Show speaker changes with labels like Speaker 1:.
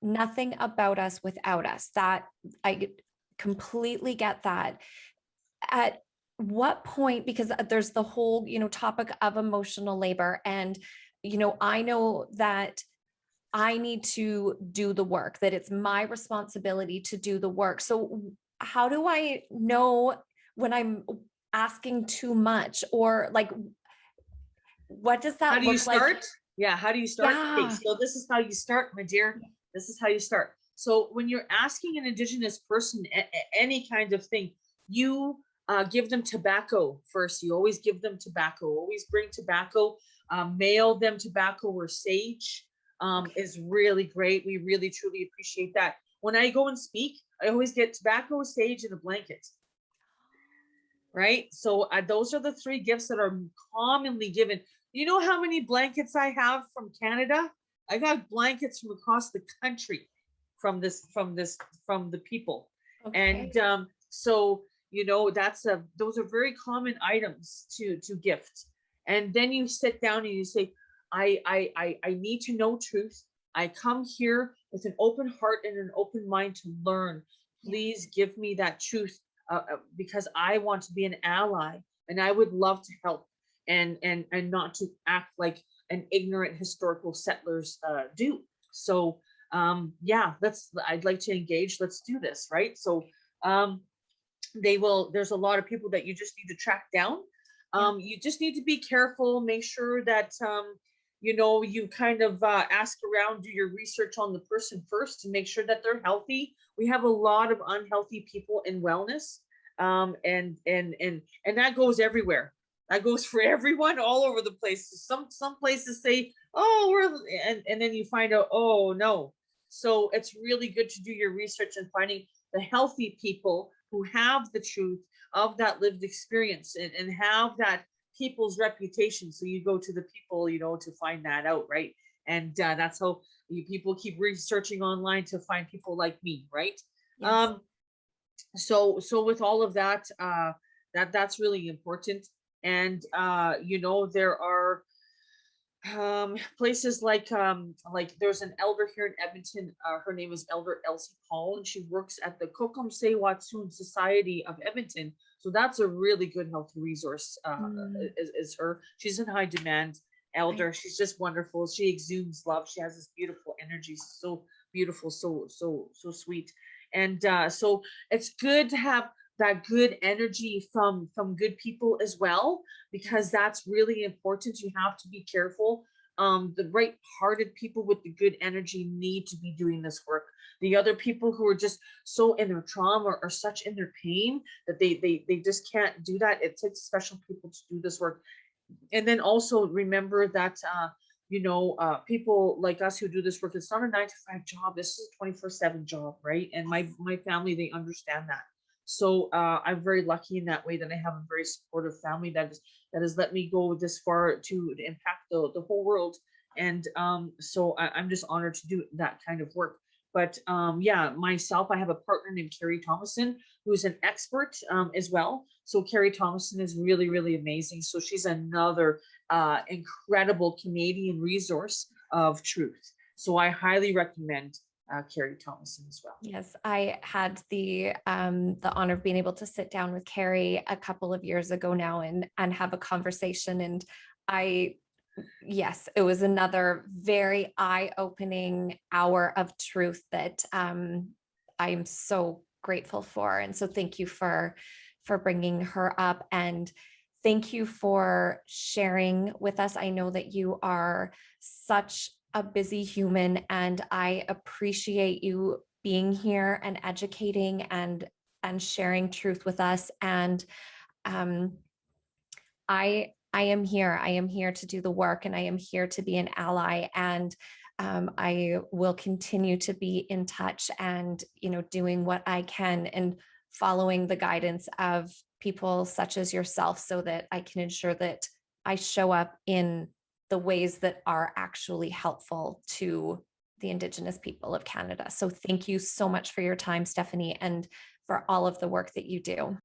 Speaker 1: nothing about us without us. That I completely get that. At what point, because there's the whole, topic of emotional labor, and, I know that I need to do the work, that it's my responsibility to do the work. So how do I know when I'm asking too much, or like, what does
Speaker 2: How
Speaker 1: that
Speaker 2: do you
Speaker 1: look like?
Speaker 2: start? Yeah, how do you start? Okay,
Speaker 1: Yeah.
Speaker 2: so this is how you start, my dear. This is how you start. So when you're asking an Indigenous person any kind of thing, you give them tobacco first. You always give them tobacco. Always bring tobacco. Mail them tobacco or sage
Speaker 1: Okay.
Speaker 2: is really great. We really truly appreciate that. When I go and speak, I always get tobacco, sage, and a blanket. Right? So those are the three gifts that are commonly given. You know how many blankets I have from Canada? I got blankets from across the country from the people. And
Speaker 1: Okay.
Speaker 2: so those are very common items to gift. And then you sit down and you say, I need to know truth. I come here with an open heart and an open mind to learn.
Speaker 1: Yes.
Speaker 2: Please give me that truth, because I want to be an ally and I would love to help, and not to act like an ignorant historical settlers do. So yeah, I'd like to engage. Let's do this, right? So um, there's a lot of people that you just need to track down.
Speaker 1: Yeah.
Speaker 2: You just need to be careful, make sure that you kind of ask around, do your research on the person first to make sure that they're healthy. We have a lot of unhealthy people in wellness, and that goes everywhere. That goes for everyone all over the place. Some places say, oh, and then you find out, oh no. So it's really good to do your research and finding the healthy people who have the truth of that lived experience, and have that people's reputation. So you go to the people, to find that out, right? And that's how people keep researching online to find people like me, right?
Speaker 1: Yes.
Speaker 2: Um, so with all of that, that's really important. And there are places like there's an elder here in Edmonton. Her name is Elder Elsie Paul, and she works at the Kokomse Watsoon Society of Edmonton. So that's a really good healthy resource.
Speaker 1: Mm,
Speaker 2: Is her? She's in high demand.
Speaker 1: I,
Speaker 2: Elder, she's just wonderful. She exudes love. She has this beautiful energy, so beautiful, so sweet. And so it's good to have that good energy from good people as well, because
Speaker 1: yes.
Speaker 2: that's really important. You have to be careful. The right hearted people with the good energy need to be doing this work. The other people who are just so in their trauma or such in their pain that they just can't do that. It takes special people to do this work. And then also remember that people like us who do this work, it's not a 9 to 5 job. This is a 24/7 job, right? And my family, they understand that. So I'm very lucky in that way, that I have a very supportive family that has let me go this far to impact the whole world. And so I'm just honored to do that kind of work. But yeah, myself, I have a partner named Carrie Thomason, who's an expert as well. So Carrie Thomason is really, really amazing. So she's another incredible Canadian resource of truth. So I highly recommend Carrie Thomason as well.
Speaker 1: Yes, I had the honor of being able to sit down with Carrie a couple of years ago now, and have a conversation. And I yes, it was another very eye-opening hour of truth that I am so grateful for. And so thank you for bringing her up, and thank you for sharing with us. I know that you are such a busy human, and I appreciate you being here and educating and sharing truth with us. And um, I am here. I am here to do the work, and I am here to be an ally. And I will continue to be in touch, and doing what I can and following the guidance of people such as yourself, so that I can ensure that I show up in the ways that are actually helpful to the Indigenous people of Canada. So thank you so much for your time, Stephanie, and for all of the work that you do.